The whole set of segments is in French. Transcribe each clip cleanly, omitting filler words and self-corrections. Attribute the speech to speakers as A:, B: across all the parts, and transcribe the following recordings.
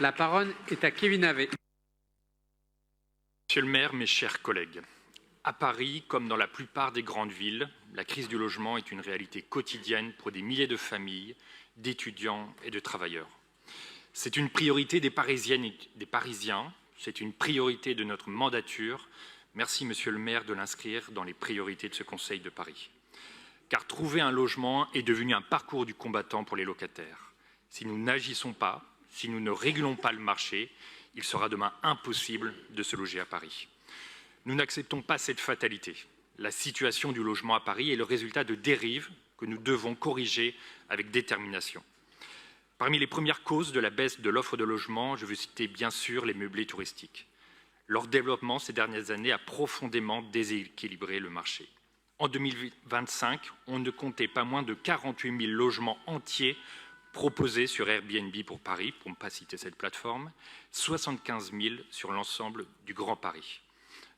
A: La parole est à Kevin Havet.
B: Monsieur le maire, mes chers collègues, à Paris, comme dans la plupart des grandes villes, la crise du logement est une réalité quotidienne pour des milliers de familles, d'étudiants et de travailleurs. C'est une priorité des Parisiennes et des Parisiens, c'est une priorité de notre mandature. Merci, monsieur le maire, de l'inscrire dans les priorités de ce Conseil de Paris. Car trouver un logement est devenu un parcours du combattant pour les locataires. Si nous n'agissons pas, si nous ne régulons pas le marché, il sera demain impossible de se loger à Paris. Nous n'acceptons pas cette fatalité. La situation du logement à Paris est le résultat de dérives que nous devons corriger avec détermination. Parmi les premières causes de la baisse de l'offre de logement, je veux citer bien sûr les meublés touristiques. Leur développement ces dernières années a profondément déséquilibré le marché. En 2025, on ne comptait pas moins de 48 000 logements entiers proposés sur Airbnb pour Paris, pour ne pas citer cette plateforme, 75 000 sur l'ensemble du Grand Paris.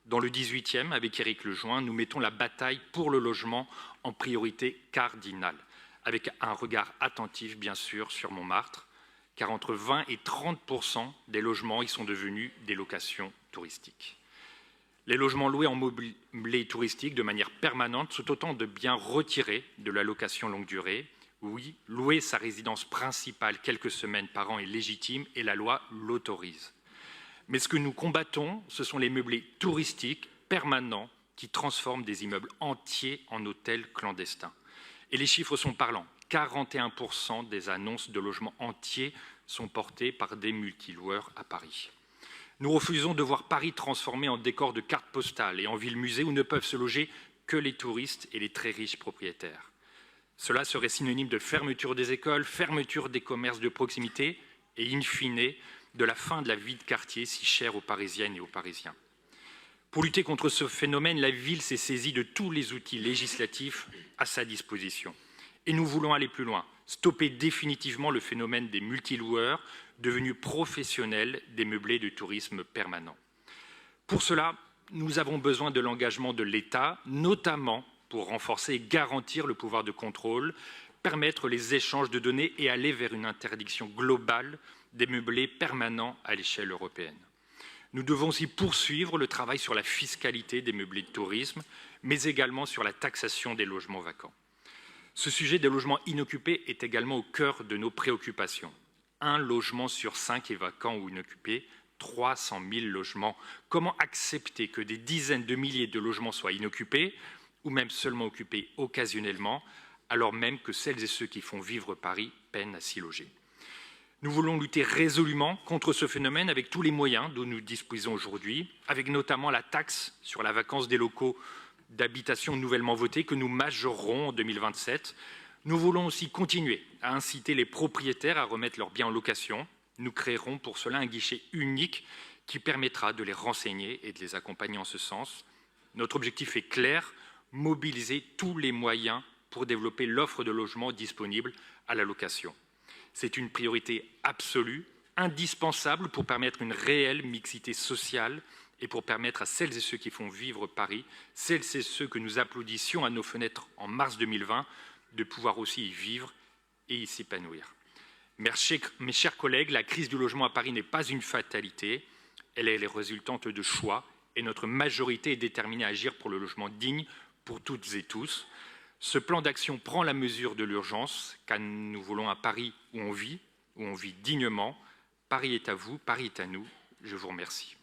B: Dans le 18e, avec Éric Lejoin, nous mettons la bataille pour le logement en priorité cardinale, avec un regard attentif, bien sûr, sur Montmartre, car entre 20 et 30% des logements y sont devenus des locations touristiques. Les logements loués en meublé touristique de manière permanente sont autant de biens retirés de la location longue durée. Oui, louer sa résidence principale quelques semaines par an est légitime et la loi l'autorise. Mais ce que nous combattons, ce sont les meublés touristiques permanents qui transforment des immeubles entiers en hôtels clandestins. Et les chiffres sont parlants. 41% des annonces de logements entiers sont portées par des multiloueurs à Paris. Nous refusons de voir Paris transformé en décor de cartes postales et en ville-musée où ne peuvent se loger que les touristes et les très riches propriétaires. Cela serait synonyme de fermeture des écoles, fermeture des commerces de proximité et, in fine, de la fin de la vie de quartier si chère aux Parisiennes et aux Parisiens. Pour lutter contre ce phénomène, la ville s'est saisie de tous les outils législatifs à sa disposition. Et nous voulons aller plus loin, stopper définitivement le phénomène des multiloueurs devenus professionnels des meublés de tourisme permanent. Pour cela, nous avons besoin de l'engagement de l'État, notamment pour renforcer et garantir le pouvoir de contrôle, permettre les échanges de données et aller vers une interdiction globale des meublés permanents à l'échelle européenne. Nous devons aussi poursuivre le travail sur la fiscalité des meublés de tourisme, mais également sur la taxation des logements vacants. Ce sujet des logements inoccupés est également au cœur de nos préoccupations. Un logement sur 5 est vacant ou inoccupé, 300 000 logements. Comment accepter que des dizaines de milliers de logements soient inoccupés ou même seulement occupés occasionnellement, alors même que celles et ceux qui font vivre Paris peinent à s'y loger? Nous voulons lutter résolument contre ce phénomène avec tous les moyens dont nous disposons aujourd'hui, avec notamment la taxe sur la vacance des locaux d'habitation nouvellement votée que nous majorerons en 2027. Nous voulons aussi continuer à inciter les propriétaires à remettre leurs biens en location. Nous créerons pour cela un guichet unique qui permettra de les renseigner et de les accompagner en ce sens. Notre objectif est clair, mobiliser tous les moyens pour développer l'offre de logements disponibles à la location. C'est une priorité absolue, indispensable pour permettre une réelle mixité sociale et pour permettre à celles et ceux qui font vivre Paris, celles et ceux que nous applaudissions à nos fenêtres en mars 2020, de pouvoir aussi y vivre et y s'épanouir. Mes chers collègues, la crise du logement à Paris n'est pas une fatalité, elle est résultante de choix et notre majorité est déterminée à agir pour le logement digne pour toutes et tous. Ce plan d'action prend la mesure de l'urgence, car nous voulons un Paris où on vit dignement. Paris est à vous, Paris est à nous. Je vous remercie.